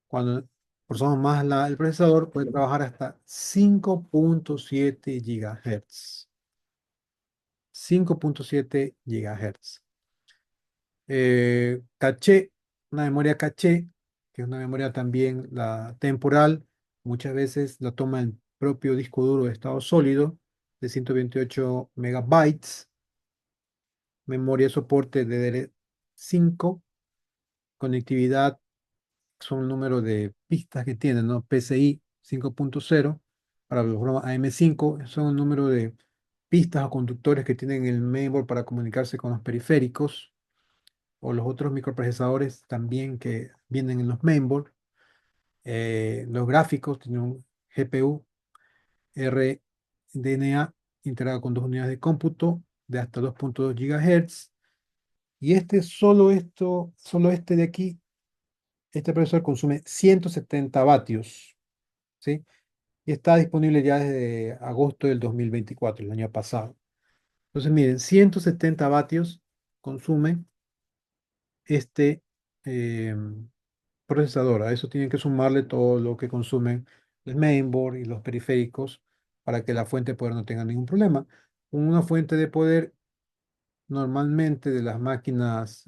cuando forzamos más el procesador, puede trabajar hasta 5.7 GHz. 5.7 GHz. Caché, una memoria caché, que es una memoria también la temporal, muchas veces la toma el propio disco duro de estado sólido de 128 megabytes, memoria de soporte DDR5, conectividad, son el número de pistas que tienen, ¿no? PCI 5.0, para los programas AM5, son el número de pistas o conductores que tienen el mainboard para comunicarse con los periféricos o los otros microprocesadores también que vienen en los mainboard. Los gráficos tienen un GPU RDNA integrado con 2 unidades de cómputo de hasta 2.2 GHz. Y solo este de aquí, este procesador consume 170 vatios, ¿sí? Y está disponible ya desde agosto del 2024, el año pasado. Entonces, miren, 170 vatios consume este eh, procesador. A eso tienen que sumarle todo lo que consumen el mainboard y los periféricos para que la fuente de poder no tenga ningún problema. Una fuente de poder normalmente de las máquinas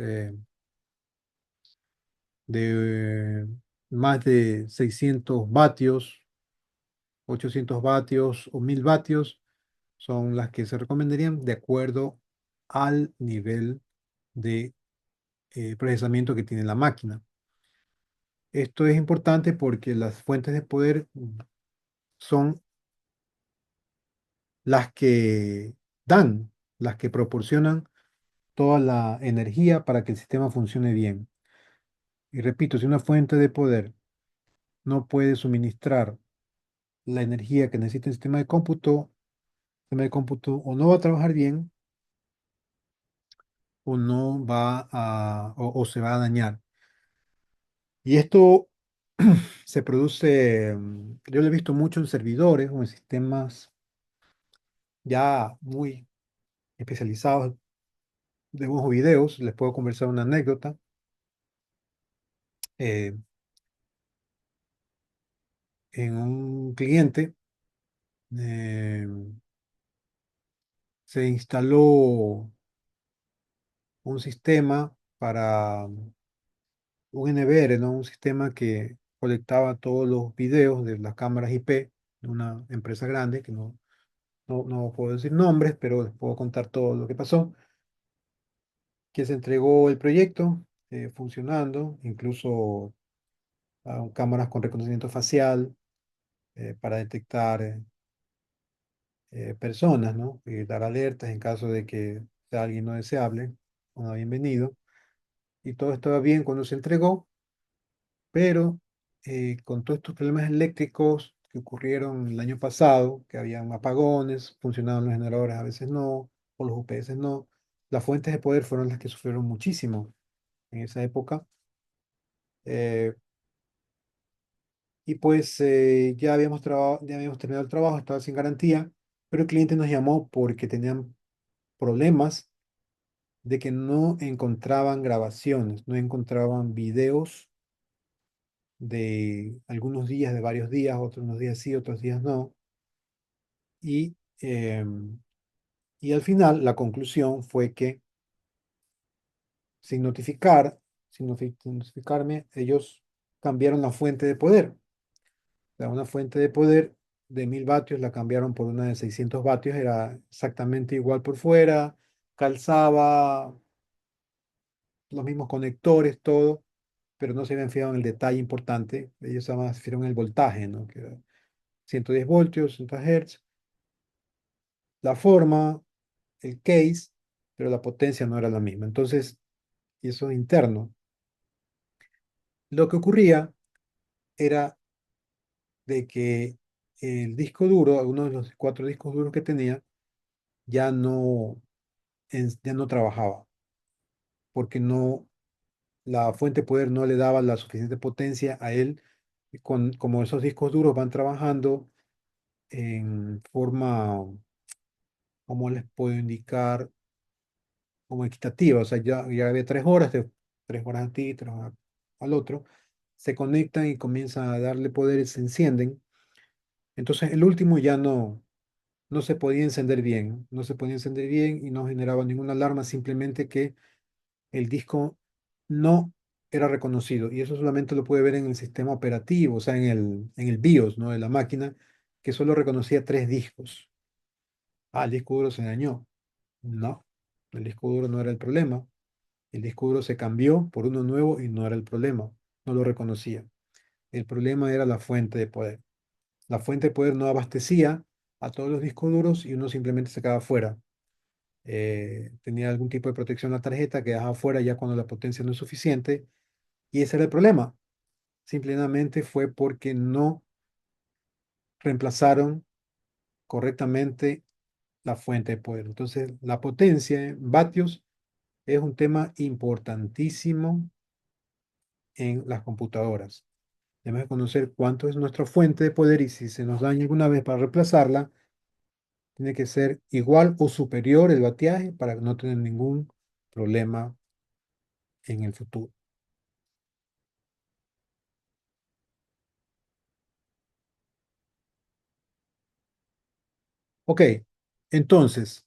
de más de 600 vatios, 800 vatios o 1000 vatios son las que se recomendarían de acuerdo al nivel de procesamiento que tiene la máquina. Esto es importante porque las fuentes de poder son las que dan, las que proporcionan toda la energía para que el sistema funcione bien. Y repito, si una fuente de poder no puede suministrar la energía que necesita el sistema de cómputo o no va a trabajar bien o no va o se va a dañar. Y esto se produce, yo lo he visto mucho en servidores o en sistemas ya muy especializados. Dibujo videos, les puedo conversar una anécdota. eh, en un cliente eh, se instaló un sistema para un NVR, ¿no? Un sistema que colectaba todos los videos de las cámaras IP de una empresa grande, que no puedo decir nombres, pero les puedo contar todo lo que pasó, que se entregó el proyecto funcionando, incluso cámaras con reconocimiento facial para detectar personas, ¿no? Y dar alertas en caso de que sea alguien no deseable, o bienvenido. Y todo estaba bien cuando se entregó, pero con todos estos problemas eléctricos que ocurrieron el año pasado, que habían apagones, funcionaban los generadores, a veces no, o los UPS no, las fuentes de poder fueron las que sufrieron muchísimo en esa época. eh, y pues ya habíamos terminado el trabajo, estaba sin garantía, pero el cliente nos llamó porque tenían problemas de que no encontraban grabaciones, no encontraban videos de algunos días, de varios días, otros unos días sí, otros días no. Y, y al final la conclusión fue que sin notificar, sin notificarme, ellos cambiaron la fuente de poder. O sea, una fuente de poder de 1000 vatios la cambiaron por una de 600 vatios, era exactamente igual por fuera, calzaba los mismos conectores, todo, pero no se habían fijado en el detalle importante. Ellos además se fijaron en el voltaje, ¿no? Que era 110 voltios, 100 Hz, la forma, el case, pero la potencia no era la misma. Entonces, y eso es interno. Lo que ocurría era de que el disco duro, uno de los 4 discos duros que tenía, ya no, ya no trabajaba, porque la fuente de poder no le daba la suficiente potencia a él. Y como esos discos duros van trabajando en forma, ¿cómo les puedo indicar? Como equitativa, o sea, ya había 3 horas, 3 horas a ti, 3 horas al otro, se conectan y comienzan a darle poder, se encienden. Entonces el último ya no se podía encender bien, no se podía encender bien y no generaba ninguna alarma, simplemente que el disco no era reconocido. Y eso solamente lo puede ver en el sistema operativo, o sea, en el BIOS, ¿no? De la máquina, que solo reconocía 3 discos. Ah, el disco duro se dañó. No, el disco duro no era el problema. El disco duro se cambió por uno nuevo y no era el problema, no lo reconocía. El problema era la fuente de poder. La fuente de poder no abastecía a todos los discos duros y uno simplemente se quedaba fuera. Tenía algún tipo de protección la tarjeta que dejaba fuera ya cuando la potencia no es suficiente y ese era el problema. Simplemente fue porque no reemplazaron correctamente la fuente de poder. Entonces, la potencia en vatios es un tema importantísimo en las computadoras. Debemos conocer cuánto es nuestra fuente de poder y si se nos daña alguna vez para reemplazarla, tiene que ser igual o superior el bateaje para no tener ningún problema en el futuro. Ok, entonces,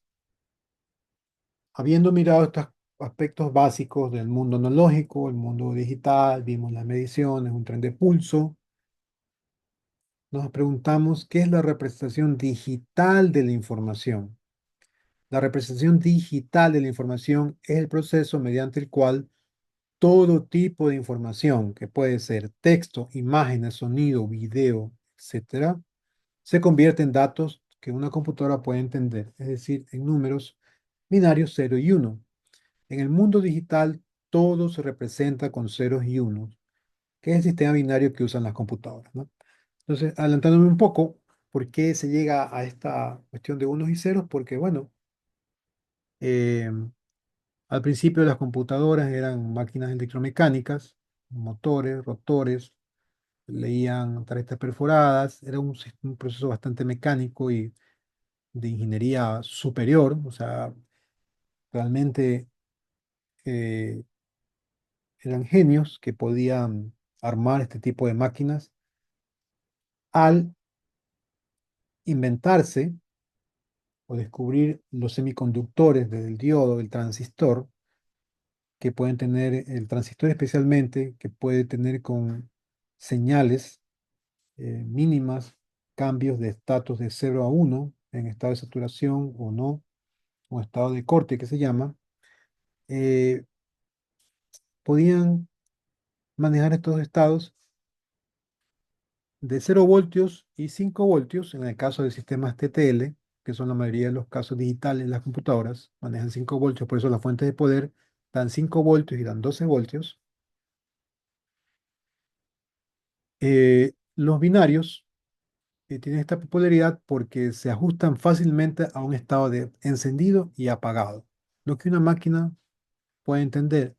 habiendo mirado estos aspectos básicos del mundo analógico, el mundo digital, vimos las mediciones, un tren de pulso, nos preguntamos qué es la representación digital de la información. La representación digital de la información es el proceso mediante el cual todo tipo de información, que puede ser texto, imágenes, sonido, video, etcétera, se convierte en datos que una computadora puede entender, es decir, en números binarios 0 y 1. En el mundo digital, todo se representa con ceros y unos, que es el sistema binario que usan las computadoras, ¿no? Entonces, adelantándome un poco, ¿por qué se llega a esta cuestión de unos y ceros? Porque, bueno, eh, al principio las computadoras eran máquinas electromecánicas, motores, rotores, leían tarjetas perforadas, era un proceso bastante mecánico y de ingeniería superior, o sea, realmente eh, eran genios que podían armar este tipo de máquinas al inventarse o descubrir los semiconductores del diodo, del transistor, que pueden tener, el transistor especialmente, que puede tener con señales mínimas cambios de estatus de 0 a 1 en estado de saturación o no, o estado de corte que se llama, eh, podían manejar estos estados de 0 voltios y 5 voltios en el caso de sistemas TTL, que son la mayoría de los casos digitales en las computadoras, manejan 5 voltios, por eso las fuentes de poder dan 5 voltios y dan 12 voltios. Los binarios tienen esta popularidad porque se ajustan fácilmente a un estado de encendido y apagado, lo que una máquina puede entender: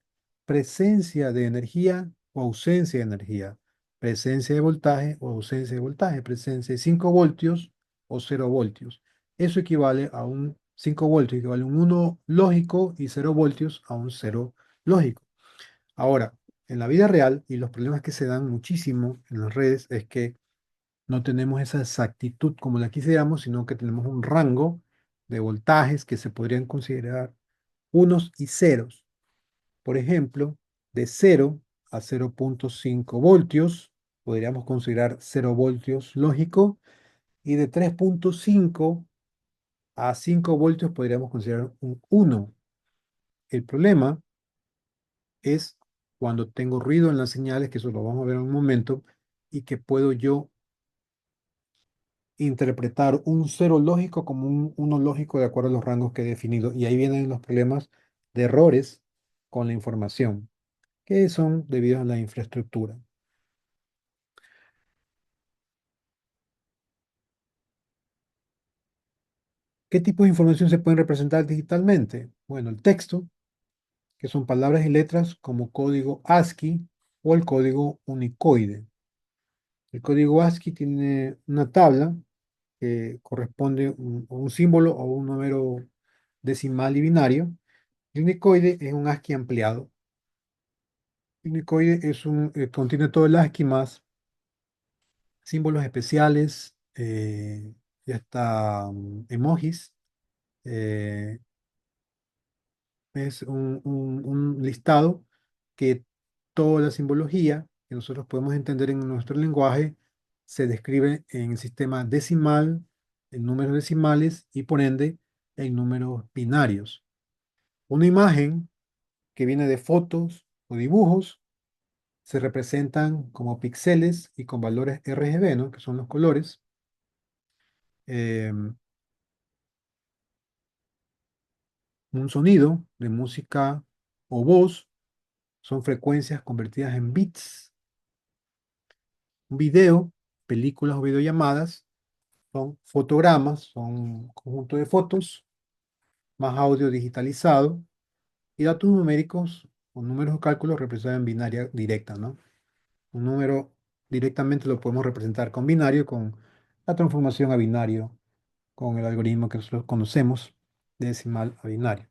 presencia de energía o ausencia de energía, presencia de voltaje o ausencia de voltaje, presencia de 5 voltios o 0 voltios. Eso equivale a un 5 voltios, equivale a un 1 lógico, y 0 voltios a un 0 lógico. Ahora, en la vida real, y los problemas que se dan muchísimo en las redes es que no tenemos esa exactitud como la quisiéramos, sino que tenemos un rango de voltajes que se podrían considerar unos y ceros. Por ejemplo, de 0 a 0,5 voltios, podríamos considerar 0 voltios lógico, y de 3,5 a 5 voltios podríamos considerar un 1. El problema es cuando tengo ruido en las señales, que eso lo vamos a ver en un momento, y que puedo yo interpretar un 0 lógico como un 1 lógico de acuerdo a los rangos que he definido. Y ahí vienen los problemas de errores con la información, que son debidos a la infraestructura. ¿Qué tipo de información se pueden representar digitalmente? Bueno, el texto, que son palabras y letras como código ASCII o el código Unicoide. El código ASCII tiene una tabla que corresponde a un símbolo o un número decimal y binario. El Unicoide es un ASCII ampliado. El Unicoide contiene todo el ASCII más símbolos especiales, y hasta emojis. eh, Es un listado que toda la simbología que nosotros podemos entender en nuestro lenguaje se describe en el sistema decimal, en números decimales y por ende en números binarios. Una imagen que viene de fotos o dibujos se representan como píxeles y con valores RGB, ¿no? Que son los colores. Em, un sonido de música o voz son frecuencias convertidas en bits. Un video, películas o videollamadas, son fotogramas, son un conjunto de fotos, más audio digitalizado, y datos numéricos o números o cálculos representados en binaria directa, ¿no? Un número directamente lo podemos representar con binario, con la transformación a binario, con el algoritmo que nosotros conocemos, de decimal a binario.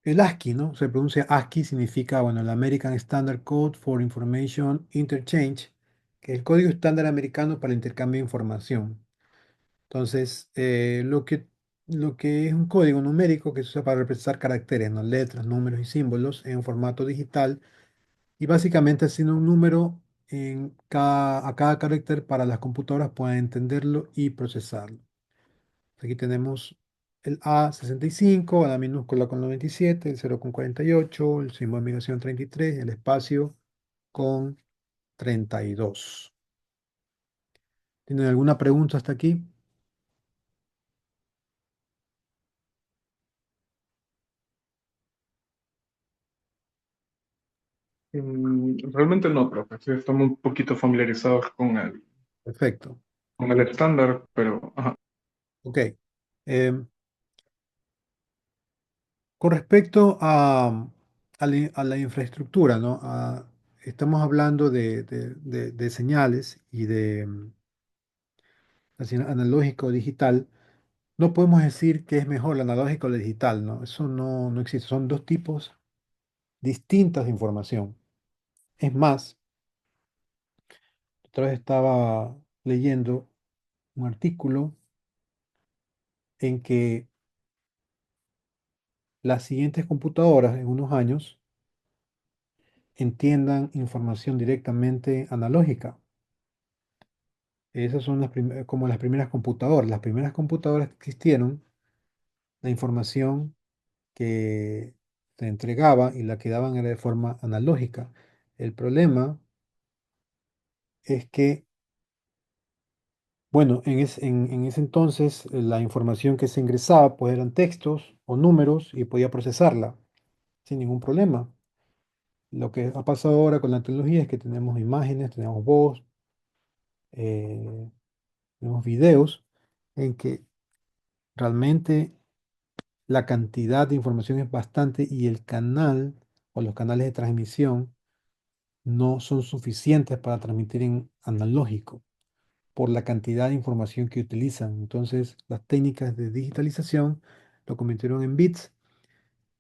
El ASCII, ¿no? Se pronuncia ASCII, significa, bueno, el American Standard Code for Information Interchange, que es el código estándar americano para el intercambio de información. Entonces, lo que es un código numérico que se usa para representar caracteres, ¿no? Letras, números y símbolos en formato digital, y básicamente asigna un número a cada carácter para las computadoras puedan entenderlo y procesarlo. Aquí tenemos el A65, a la minúscula con 97, el 0 con 48, el símbolo de migración 33, el espacio con 32. ¿Tienen alguna pregunta hasta aquí? Realmente no, profe. Sí, estamos un poquito familiarizados Perfecto. con el estándar, pero ajá. Ok. Em, con respecto a la infraestructura, ¿no? Estamos hablando de señales y de la señal analógico o digital. No podemos decir que es mejor la analógica o la digital, ¿no? Eso no existe. Son dos tipos distintas de información. Es más, otra vez estaba leyendo un artículo en que las siguientes computadoras en unos años entiendan información directamente analógica. Esas son como las primeras computadoras. Las primeras computadoras que existieron, la información que se entregaba y la que daban era de forma analógica. El problema es que, bueno, en ese entonces la información que se ingresaba pues eran textos o números y podía procesarla sin ningún problema. Lo que ha pasado ahora con la tecnología es que tenemos imágenes, tenemos voz, eh, tenemos videos en que realmente la cantidad de información es bastante y el canal o los canales de transmisión no son suficientes para transmitir en analógico por la cantidad de información que utilizan. Entonces, las técnicas de digitalización lo convirtieron en bits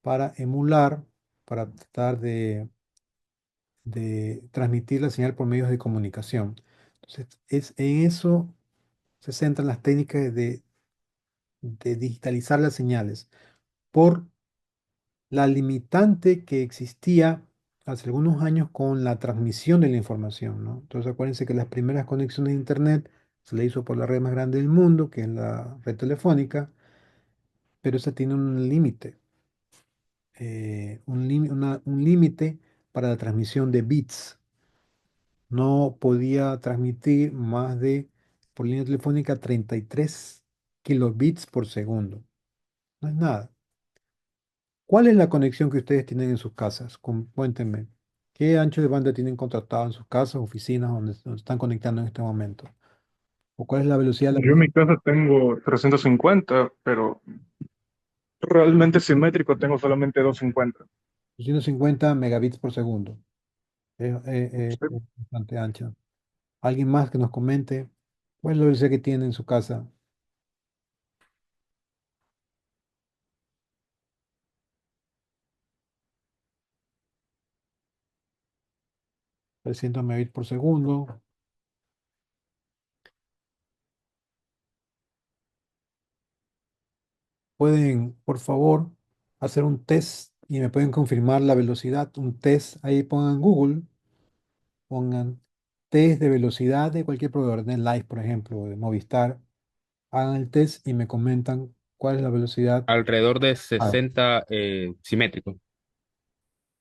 para emular, para tratar de transmitir la señal por medios de comunicación. Entonces, en eso se centran las técnicas de digitalizar las señales por la limitante que existía hace algunos años con la transmisión de la información, ¿no? Entonces acuérdense que las primeras conexiones de Internet se le hizo por la red más grande del mundo, que es la red telefónica, pero esa tiene un límite, un límite para la transmisión de bits. No podía transmitir más de, por línea telefónica, 33 kilobits por segundo. No es nada. ¿Cuál es la conexión que ustedes tienen en sus casas? Cuéntenme. ¿Qué ancho de banda tienen contratado en sus casas, oficinas, donde están conectando en este momento? ¿O cuál es la velocidad de la Yo en mi casa tengo 350, pero realmente simétrico tengo solamente 250. 250 megabits por segundo? Es bastante ancha. ¿Alguien más que nos comente cuál es la velocidad que tiene en su casa? 300 megabits por segundo. ¿Pueden, por favor, hacer un test y me pueden confirmar la velocidad? Un test, ahí pongan Google. Pongan test de velocidad de cualquier proveedor, de Live, por ejemplo, o de Movistar. Hagan el test y me comentan cuál es la velocidad. Alrededor de Ah, 60 simétrico,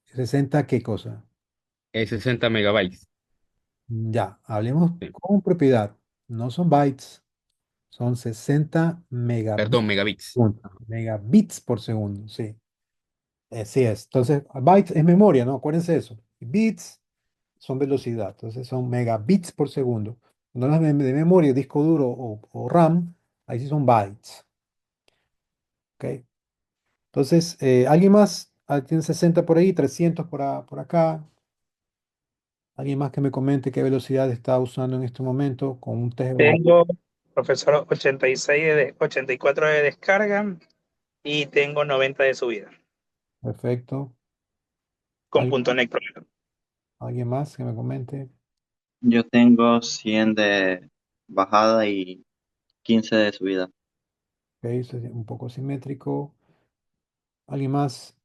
60, ¿qué cosa? 60 megabytes. Ya, hablemos Sí. con propiedad. No son bytes, son 60 Perdón, megabits. megabits por segundo, sí. Así es. Entonces, bytes es memoria, ¿no? Acuérdense eso. Bits son velocidad, entonces son megabits por segundo. Cuando hablas de memoria, disco duro o RAM, ahí sí son bytes. ¿Ok? Entonces, ¿alguien más? Tiene 60 por ahí, 300 por acá. ¿Alguien más que me comente qué velocidad está usando en este momento con un test de velocidad? Tengo, profesor, 84 de descarga y tengo 90 de subida Perfecto. con ¿Alguien punto más? .NET. ¿Alguien más que me comente? Yo tengo 100 de bajada y 15 de subida. Ok, eso es un poco simétrico. ¿Alguien más?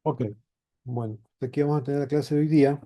Ok. Bueno, aquí vamos a tener la clase de hoy día.